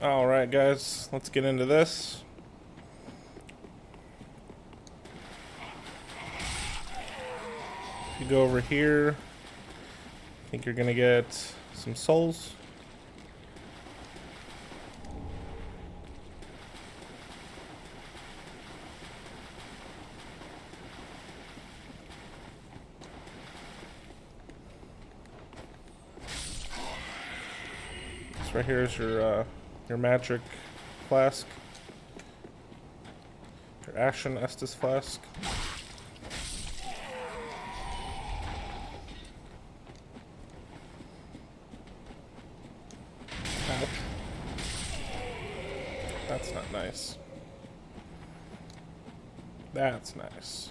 Alright guys, let's get into this. If you go over here, I think you're gonna get some souls. This right here is your magic flask. Your Ashen Estus flask. Ouch. That's not nice. That's nice.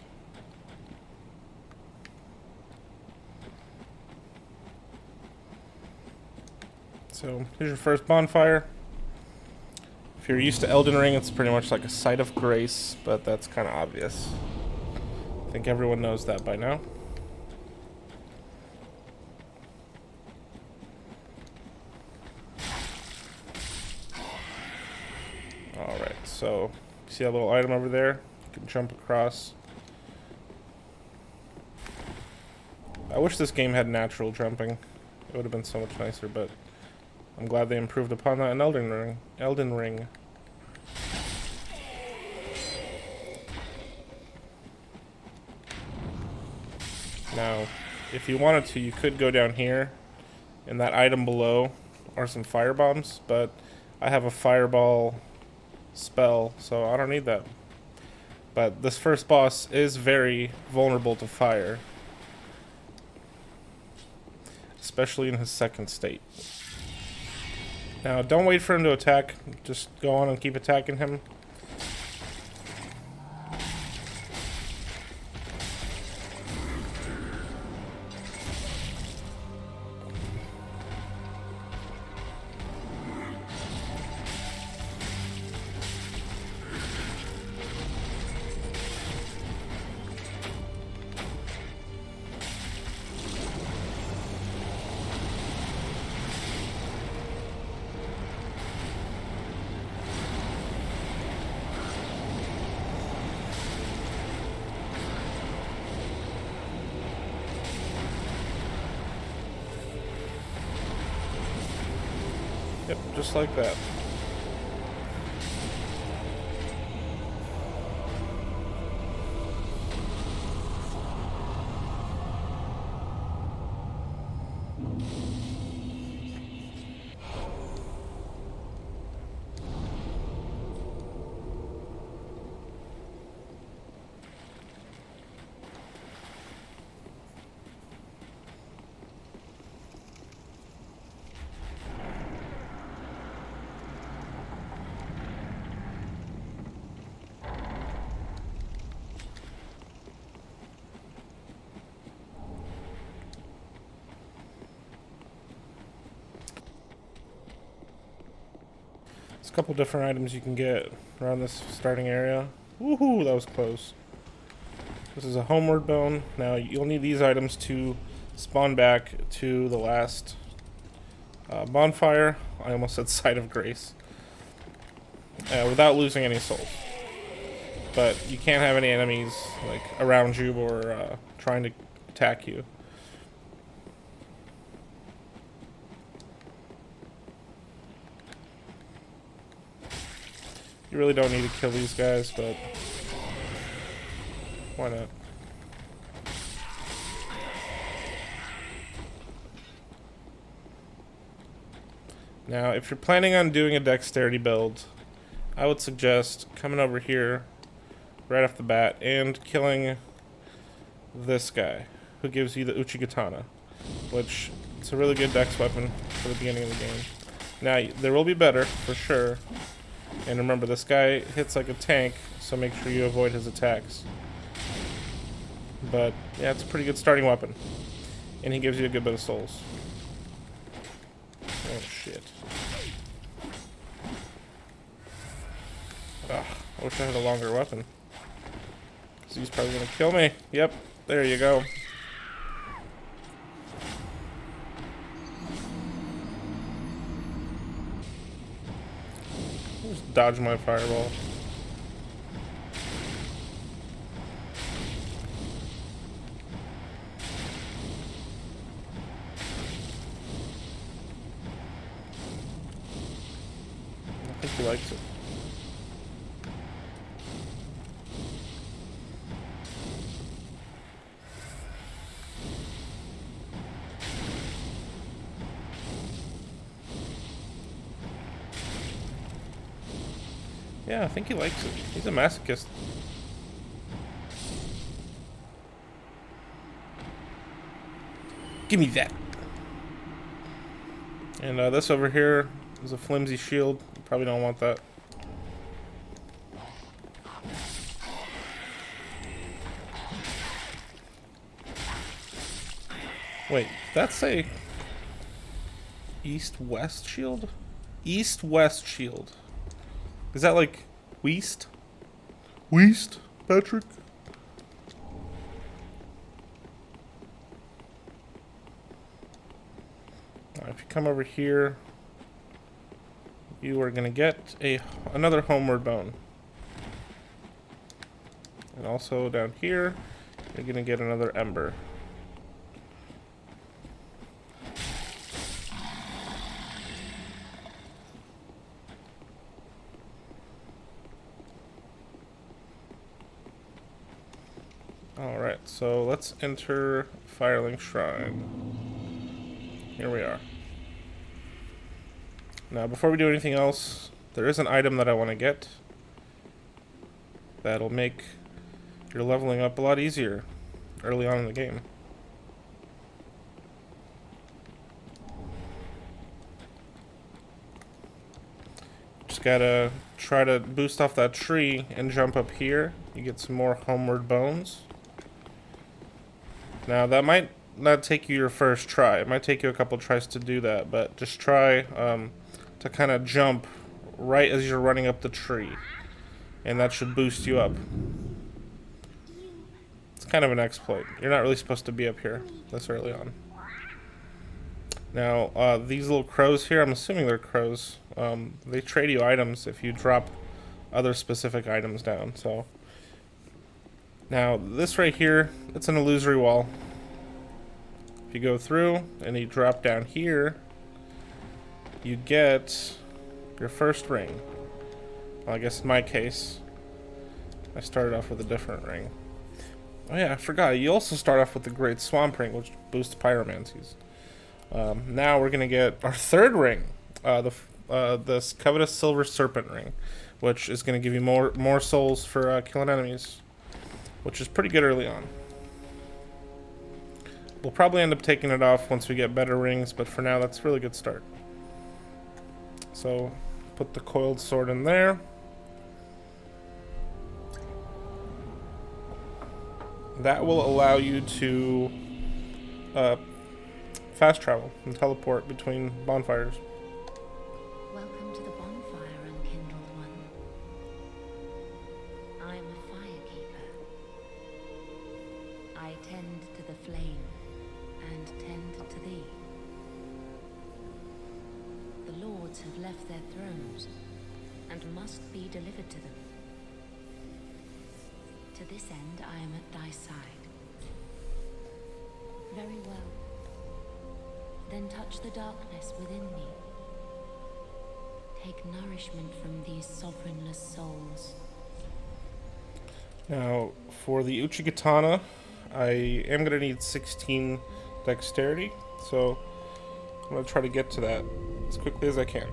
So here's your first bonfire. If you're used to Elden Ring, it's pretty much like a site of grace, but that's kind of obvious. I think everyone knows that by now. Alright, so see that little item over there? You can jump across. I wish this game had natural jumping. It would have been so much nicer, but I'm glad they improved upon that in Elden Ring. Now, if you wanted to, you could go down here, and that item below are some fire bombs, but I have a fireball spell, so I don't need that. But this first boss is very vulnerable to fire, especially in his second state. Now, don't wait for him to attack. Just go on and keep attacking him. Yep, just like that. There's a couple different items you can get around this starting area. Woohoo, that was close. This is a homeward bone. Now, you'll need these items to spawn back to the last bonfire. I almost said site of grace. Without losing any souls. But you can't have any enemies like around you or trying to attack you. You really don't need to kill these guys, but why not? Now, if you're planning on doing a dexterity build, I would suggest coming over here right off the bat and killing this guy, who gives you the Uchigatana, which is a really good dex weapon for the beginning of the game. Now, there will be better, for sure. And remember, this guy hits like a tank, so make sure you avoid his attacks. But, yeah, it's a pretty good starting weapon. And he gives you a good bit of souls. Oh, shit. Ugh, I wish I had a longer weapon. Because he's probably going to kill me. Yep, there you go. Just dodge my fireball. I think he likes it. Yeah, I think he likes it. He's a masochist. Give me that. And this over here is a flimsy shield. You probably don't want that. Wait, that's a east-west shield? East-west shield. Is that like Weast? Weast, Patrick? If you come over here, you are gonna get another homeward bone. And also down here, you're gonna get another ember. Alright, so let's enter Firelink Shrine. Here we are. Now, before we do anything else, there is an item that I want to get that'll make your leveling up a lot easier early on in the game. Just gotta try to boost off that tree and jump up here. You get some more homeward bones. Now, that might not take you your first try. It might take you a couple tries to do that, but just try to kind of jump right as you're running up the tree. And that should boost you up. It's kind of an exploit. You're not really supposed to be up here this early on. Now, these little crows here, I'm assuming they're crows. They trade you items if you drop other specific items down, so... Now, this right here, it's an illusory wall. If you go through and you drop down here, you get your first ring. Well, I guess in my case, I started off with a different ring. Oh yeah, I forgot. You also start off with the Great Swamp Ring, which boosts pyromancies. Now we're going to get our third ring, this Covetous Silver Serpent Ring, which is going to give you more souls for killing enemies, which is pretty good early on. We'll probably end up taking it off once we get better rings, but for now, that's a really good start. So, put the coiled sword in there. That will allow you to fast travel and teleport between bonfires. Welcome to the bonfire, unkindled one. I am a firekeeper. I tend to the flame and tend to thee. The lords have left their thrones and must be delivered to them. To this end, I am at thy side. Very well. Then touch the darkness within me. Take nourishment from these sovereignless souls. Now, for the Uchigatana, I am going to need 16 dexterity, so I'm going to try to get to that as quickly as I can.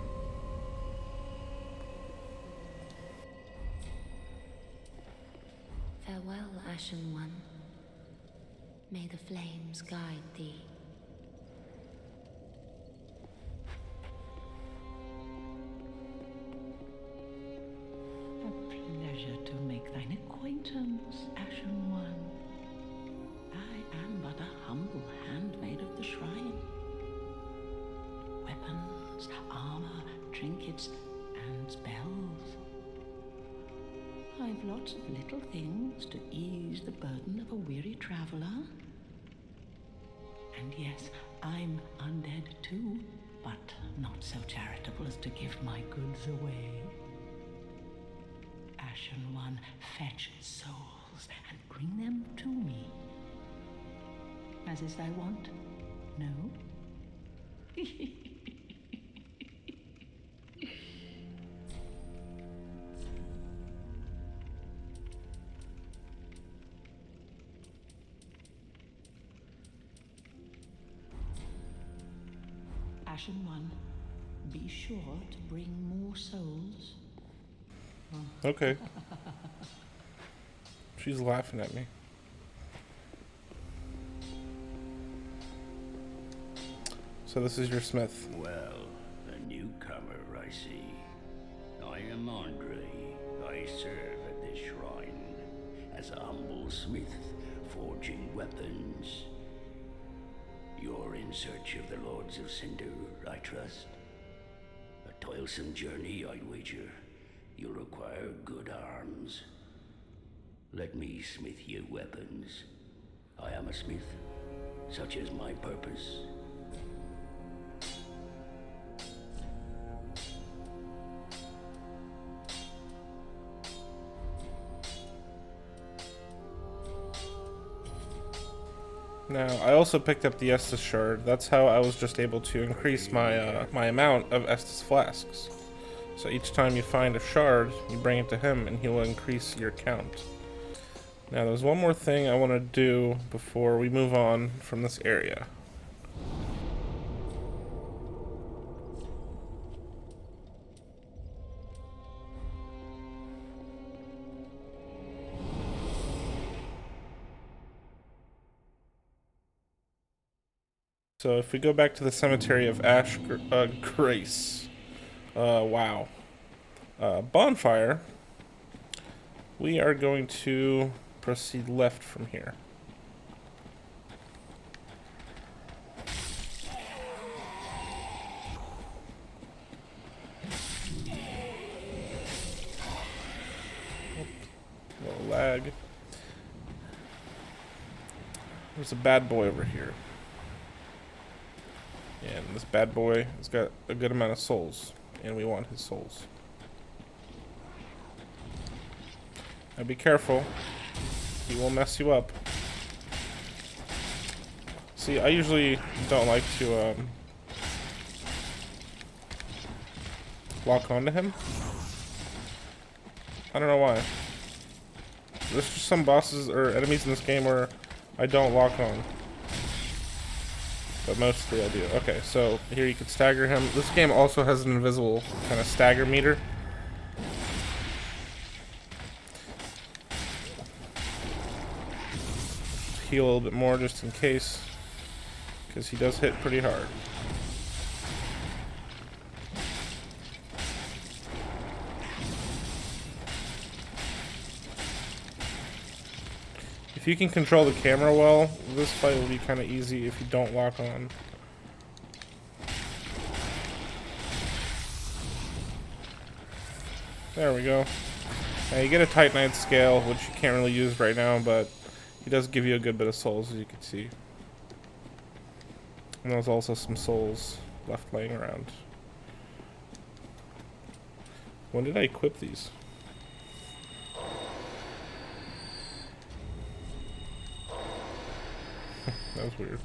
Farewell, Ashen One. May the flames guide thee. A pleasure to make thine acquaintance, Ashen One. I am but a humble handmaid of the shrine. Weapons, armor, trinkets, and spells. I've lots of little things to ease the burden of a weary traveler. And yes, I'm undead too, but not so charitable as to give my goods away. Ashen One, fetch souls and bring them to me. As is thy wont? No? Ashen One, be sure to bring more souls. Okay. She's laughing at me. So this is your smith. Well, a newcomer, I see. I am Andre. I serve at this shrine as a humble smith, forging weapons. You're in search of the Lords of Cinder, I trust? A toilsome journey, I'd wager. You'll require good arms. Let me smith you weapons. I am a smith. Such is my purpose. Now, I also picked up the Estus shard. That's how I was just able to increase my my amount of Estus flasks. So each time you find a shard, you bring it to him, and he will increase your count. Now, there's one more thing I want to do before we move on from this area. So if we go back to the cemetery of Grace, wow, bonfire, we are going to proceed left from here. Little lag. There's a bad boy over here. And this bad boy has got a good amount of souls, and we want his souls. Now be careful, he will mess you up. See, I usually don't like to lock onto him. I don't know why. There's just some bosses or enemies in this game where I don't lock on. But mostly I do. Okay, so here you can stagger him. This game also has an invisible kind of stagger meter. Heal a little bit more just in case, because he does hit pretty hard. If you can control the camera well, this fight will be kind of easy if you don't lock on. There we go. Now you get a Titanite scale, which you can't really use right now, but he does give you a good bit of souls, as you can see. And there's also some souls left laying around. When did I equip these? That was weird.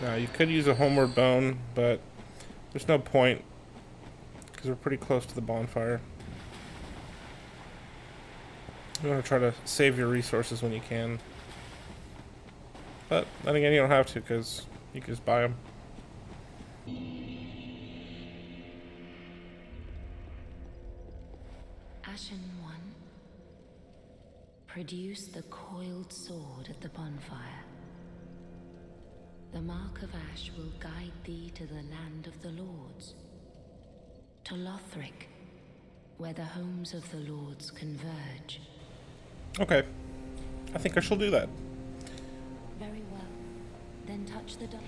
Now, you could use a homeward bone, but there's no point, because we're pretty close to the bonfire. You want to try to save your resources when you can. But, then again, you don't have to, because you can just buy them. Ashen One, produce the coiled sword at the bonfire. The mark of ash will guide thee to the land of the lords, to Lothric, where the homes of the lords converge. Okay. I think I shall do that. Very well. Then touch the dog.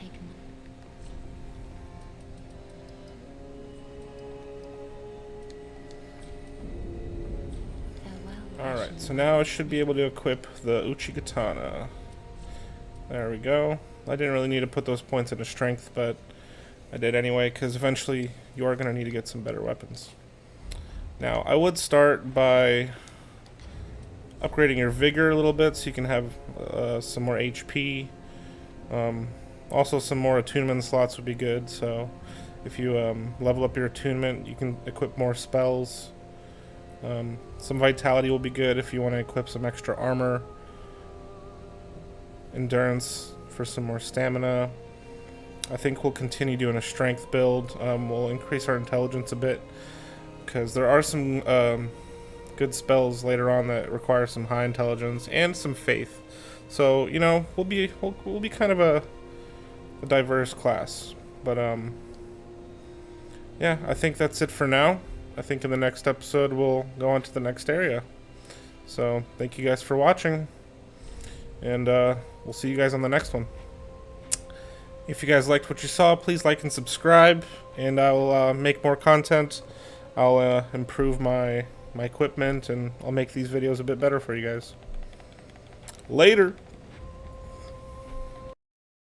Alright, so now I should be able to equip the Uchigatana. There we go. I didn't really need to put those points into strength, but I did anyway, because eventually you are going to need to get some better weapons. Now, I would start by upgrading your vigor a little bit so you can have some more HP. Also, some more attunement slots would be good, so if you level up your attunement, you can equip more spells. Some vitality will be good if you want to equip some extra armor. Endurance for some more stamina. I think we'll continue doing a strength build. We'll increase our intelligence a bit, because there are some good spells later on that require some high intelligence and some faith. So, you know, we'll be kind of a diverse class. But yeah, I think that's it for now. I think in the next episode we'll go on to the next area. So, thank you guys for watching, and we'll see you guys on the next one. If you guys liked what you saw, please like and subscribe, and I'll make more content. I'll improve my equipment, and I'll make these videos a bit better for you guys. Later!